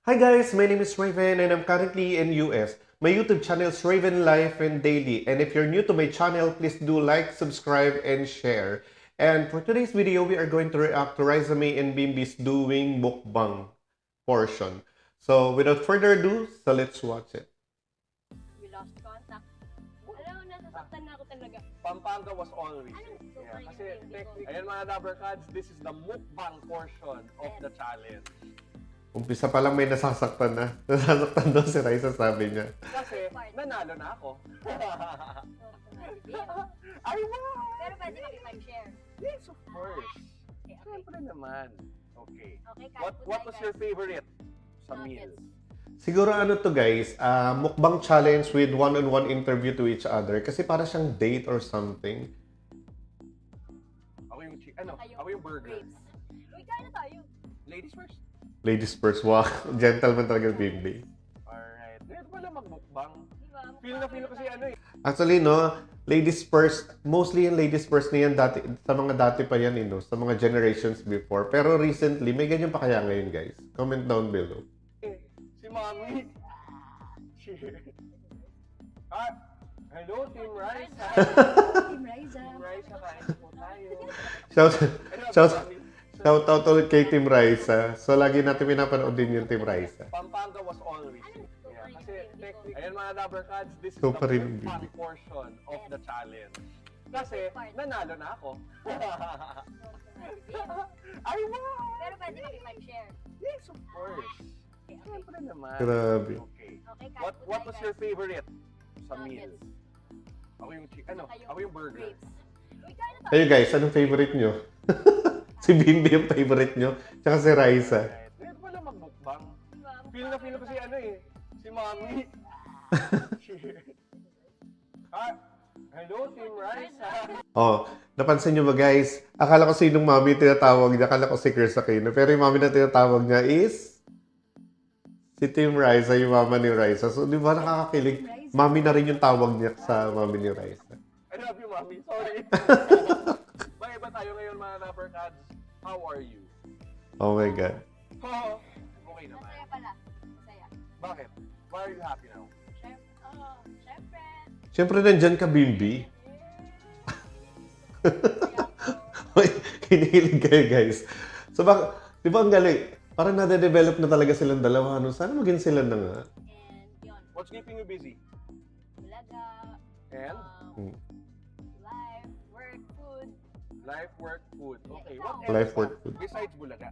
Hi guys, my name is Raven and I'm currently in US. My YouTube channel is Raven Life and Daily, and if you're new to my channel, please do like, subscribe, and share. And for today's video, we are going to react to Rizame and Bimbi's doing mukbang portion. So without further ado, so let's watch it. We lost contact. Alam mo, nasasaktan na ako talaga. Pampanga was always. Anong Yeah, kasi super hindi ko? technically, ayan mga Dabarkads, this is the mukbang portion of the challenge. Umpisa pa lang may nasasaktan na. Nasasaktan daw si Raisa, sabi niya. Kasi nanalo na ako. Ay mo! Pero pwede makipag-share. Yes, of course. Okay, okay. Siyempre naman. Okay. Okay, kahit What was your favorite sa meal? Nuggets. Siguro ano to guys, mukbang challenge with one-on-one interview to each other. Kasi para siyang date or something. Ako yung ako yung burger. Grapes. Uy, kain na tayo. Ladies first. Ladies first, wow. Gentleman talaga Bimbi. Alright. Ngayon pala magmukbang. Diba? Feel ko kasi ano eh. Actually, no, ladies first, mostly yung ladies first na yan dati, sa mga dati pa yan, sa mga generations before. Pero recently, may ganyan pa kaya ngayon, guys? Comment down below. Si Mami. Hello, Team Rice. Team Riza. Team Rice, kain po tayo. Shout out ulit kay Team Raisa. So, lagi natin pinapanood din yung Team Raisa. Pampanga was always. Yeah, kasi technically, ayan mga Dabarkads, this is So, the pa rin mukbang Bibi. portion of the challenge. Kasi nanalo na ako. Ay mo! Pero pwede makipag-share. Yes, of course. Okay, okay. Siyempre naman. Grabe. Okay. Okay, kahit What was your favorite sa meal? Nuggets. Ako yung ako yung burger. Grapes. Uy, kain na tayo. Ayun guys, anong favorite nyo? Si Bimbi yung favorite nyo. Tsaka si Raisa. Alright. Ngayon pala magmukbang. Diba? Feel ko kasi ano eh. Si Mami. Hello, Team Rice. Oh, napansin nyo ba guys? Akala ko sinong mami yung tinatawag niya. Akala ko si Chris Aquino. Pero yung mami na tinatawag niya is si Team Raisa, yung mama ni Raisa. So, di ba nakakakilig? Mami na rin yung tawag niya sa mami ni Raisa. I love you, Mami. Sorry. Bye ba tayo ngayon, mga Dabarkads? How are you? Oh my God. Oh, okay naman. Masaya pala. Masaya. Bakit? Why are you happy now? Siyempre. Siyempre, nandyan ka, Bimbi. Kaya ako. Uy, kinikilig kayo, guys. So, di ba ang galing? Parang nade-develop na talaga silang dalawa. Ano? Sana maging sila na nga. And yun. What's keeping you busy? Bulaga. And? Hmm. Life, work, food. Life, work, food. Okay. Ikaw. What else? Life, work, food. Besides Bulaga.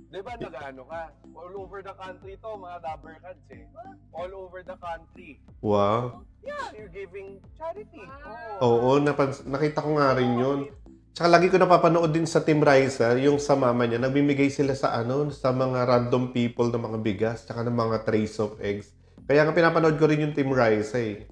Di ba nag-ano ka? All over the country to, mga Dabarkads eh. All over the country. Wow. Yeah, you're giving charity. Oo, nakita ko nga rin yun. Tsaka lagi ko napapanood din sa Team Raisa, yung sa mama niya, nagbibigay sila sa sa mga random people ng mga bigas, tsaka ng mga trays of eggs. Kaya nga pinapanood ko rin yung Team Raisa eh.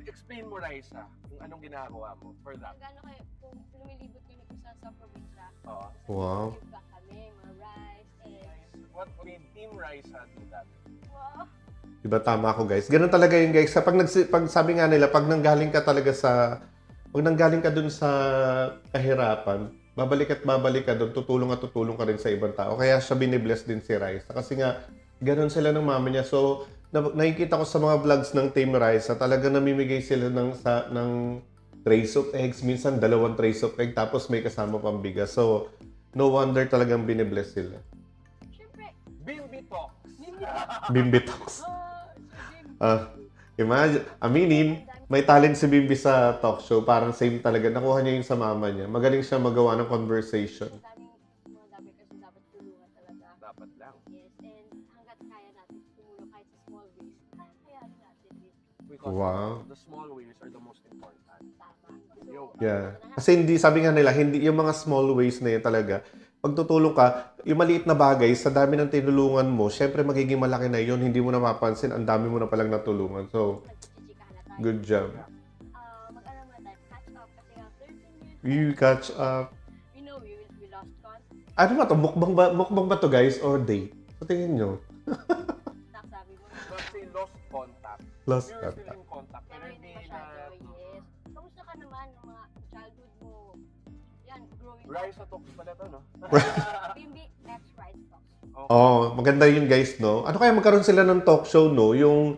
Explain mo, Raisa, kung anong ginagawa mo for that. Gano'n kayo, kung lumilibot kami kung saan sa probinsya. Oo. Wow. Give back kami, mga rice, eggs. What made Team Raisa do that? Wow. Diba tama ako guys? Ganun talaga yun guys. Sa pag sabi nga nila, pag nanggaling ka talaga pag nanggaling ka dun sa kahirapan, babalik ka dun, tutulong at tutulong ka rin sa ibang tao. Kaya siya binibless din si Raisa. Kasi nga, ganun sila ng mama niya. So, nakikita ko sa mga vlogs ng Team Raisa, talaga namimigay sila ng trays of eggs. Minsan, 2 trays of egg, tapos may kasama pang bigas. So, no wonder talagang binibless sila. Siyempre, Bimbi Talks. Bimbi Talks. si Jim. Imagine, aminin, may talent si Bimbi sa talk show. Parang same talaga. Nakuha niya yung sa mama niya. Magaling siya magawa ng conversation. Ang daming mga dapat kasi dapat tulungan talaga. Dapat lang. Yes, and hanggat kaya natin tumulong kahit sa small ways, kaya natin din. Because Wow. the small ways are the most important. Tama. Yo. Yeah. Kasi hindi, sabi nga nila, hindi yung mga small ways na yun talaga. Pag tutulong ka, yung maliit na bagay, sa dami ng tinulungan mo, syempre magiging malaki na yun. Hindi mo na mapansin, ang dami mo na palang natulungan. So, Nagchichikahan na tayo. good job. Mag-ano muna tayo, catch up kasi 13 years. You catch up. We know we lost contact. Ano ba to? Mukbang ba to guys? Or date? Sa tingin nyo? Sabi mo na. Let's say lost contact. Lost We were still contact. in contact. Pero hindi masyado, yes. Kamusta ka naman ng mga childhood mo? Yan, growing up. Raisa Talks pala to, no? Bimbi, next Rice Talks. Oh, maganda yun guys, no? Ano kaya magkaroon sila ng talk show, no? Yung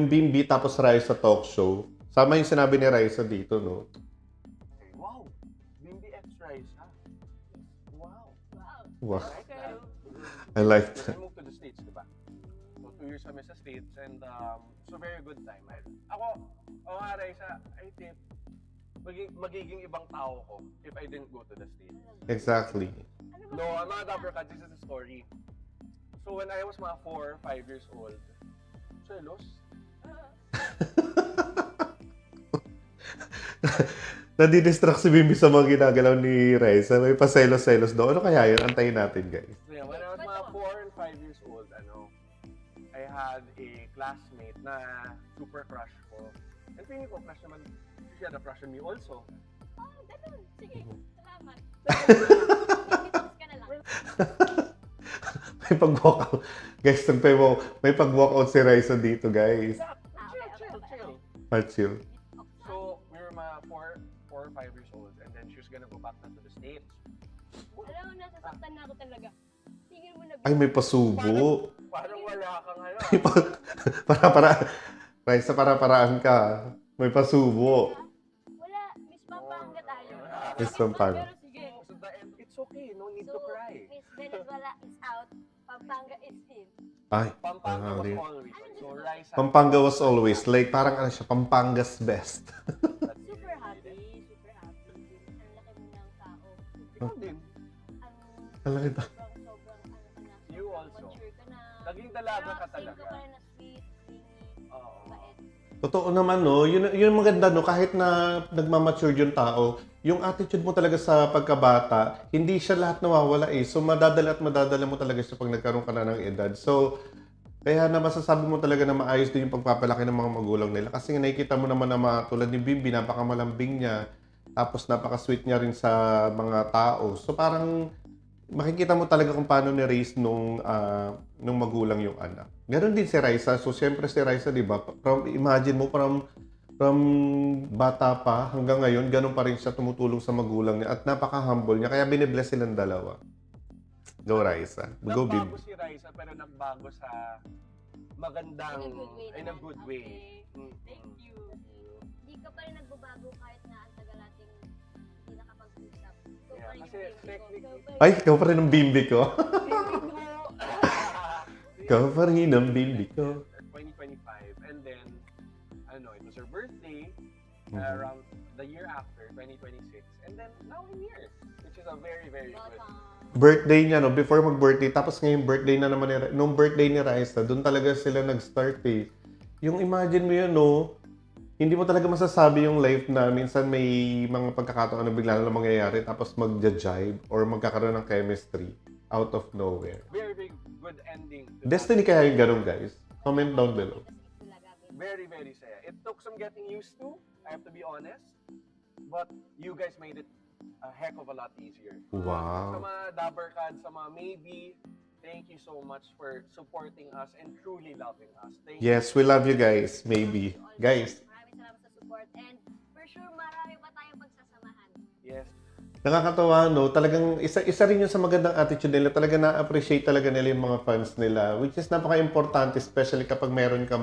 Bimbi tapos Raisa talk show. Sama yung sinabi ni Raisa dito, no? Wow! Bimbi X Raisa. Wow! Wow, Okay. I like I that. moved to the States, di ba? So, 2 years kami sa States and so very good time. Ako nga Raisa, I think magiging ibang tao ko if I didn't go to the States. Exactly. Ano ba No, kayo? mga Dabbercats, this is a story. So when I was mga 4, 5 years old, selos? Nadidistract si Bimbi sa mga ginagalaw ni Raisa. May paselos-selos daw. Ano kaya yun? Antayin natin, guys. So yeah, when I was mga 4 and 5 years old, I had a classmate na super crush ko. And feeling ko, crush naman, she had a crush on me also. Oh, ganun. Sige, salamat. Ka na lang. May pag-walkout. Guys, may pag-walkout si Raisa dito, guys. Chill. Chill. So, we were mga 4 or 5 years old and then she was gonna go back to the States. Alam mo, nasasaktan na ako talaga. Tingin mo na. Ay, may pasubo. Parang wala kang Para. Raisa, para-paraan ka. May pasubo. Wala, Miss Pampanga tayo. Miss Pampanga. Pero sige. So the end, it's okay, no need to So, cry. Miss Venezuela is out. Pampanga is in. Ay, Pampanga was really? always. So Raisa. Pampanga was always. Like, parang ano siya, Pampanga's best. Super happy. Super happy. Ang laki mo ng tao. Ikaw din. Ang laki ta- Sobrang ano ka na. You also. Mature ka na. Naging dalaga ka Same talaga. ka pa rin na sweet, clingy, Oo. bait. Totoo naman, no? Yun ang maganda, no? Kahit na nagmamature yung tao, yung attitude mo talaga sa pagkabata, hindi siya lahat nawawala eh. So, madadala mo talaga siya pag nagkaroon ka na ng edad. So, kaya na masasabi mo talaga na maayos din yung pagpapalaki ng mga magulang nila. Kasi nakikita mo naman na tulad ni Bimbi, napakamalambing niya. Tapos napaka-sweet niya rin sa mga tao. So, parang makikita mo talaga kung paano ni-raise nung magulang yung anak. Ganon din si Raisa. So, siyempre si Raisa, di ba? Imagine mo, from bata pa hanggang ngayon, ganon pa rin siya tumutulong sa magulang niya. At napaka-humble niya. Kaya binibless silang dalawa. Go, Raisa. Go, Nagbago Bimbi. si Raisa pero nagbago sa magandang, in a good way. Okay. Thank you. Hindi ka pa rin nagbabago kahit na ang tagal nating hindi nakapag-usap. Ikaw Yeah, pa rin kasi yung baby ko. technically- Ay, ikaw pa rin ang Bimbi ko. Ikaw pa rin ang Bimbi ko. 2025 and then it was her birthday Mhm. around the year after 2026 and then now I'm here which is a very very good. Birthday niya, no? Before mag-birthday. Tapos ngayon, birthday na naman nung birthday ni Raisa, doon talaga sila nag-start eh. Yung imagine mo yun, no? Hindi mo talaga masasabi yung life na minsan may mga pagkakataon na bigla na lang mangyayari tapos mag-jive or magkakaroon ng chemistry out of nowhere. Very very good ending. to Destiny kaya yung ganun, guys? Comment down below. that. Very very saya. It took some getting used to, I have to be honest. But you guys made it a heck of a lot easier. Sa Wow. mga Dabbercats, sa mga maybe, thank you so much for supporting us and truly loving us. Thank you. Yes, we love you guys. Maybe. Guys, Maraming salamat sa support and for sure marami pa tayong pagsasamahan. Yes. nakakatawa, no? Talagang isa rin yun sa magandang attitude nila. Talaga na-appreciate talaga nila yung mga fans nila. Which is napaka-importante, especially kapag meron ka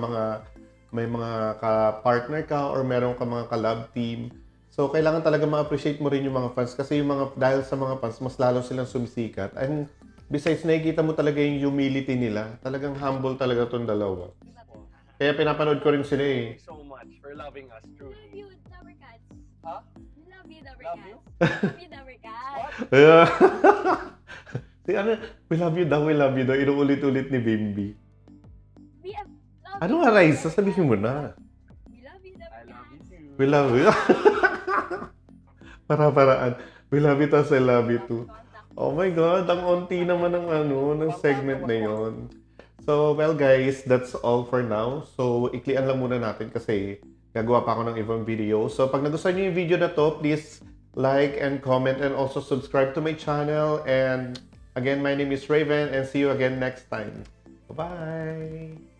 may mga ka-partner ka or meron ka mga ka-love team. So, kailangan talaga ma-appreciate mo rin yung mga fans kasi dahil sa mga fans, mas lalo silang sumisikat. And besides, nakikita mo talaga yung humility nila. Talagang humble talaga itong dalawa. Diba po? Kaya pinapanood ko rin sila eh. Thank you so much for loving us We love truly. you, Dabbercats. Huh? We love you, Love Dabbercats. you? We love you, Dabbercats. What? Si we love you daw. Inuulit-ulit ni Bimbi. We love Ano you, nga, Raisa? Dabbercats. Sabihin mo na. We love you, I love you Dabbercats. too. We love you. Para-paraan. We love you tas I love you too. Oh my God, ang onti naman ng segment na yon. So, well guys, that's all for now. So, iklian lang muna natin kasi gagawa pa ako ng ibang video. So, pag nagustuhan niyo yung video na to, please like and comment and also subscribe to my channel. And again, my name is Raven and see you again next time. Bye-bye!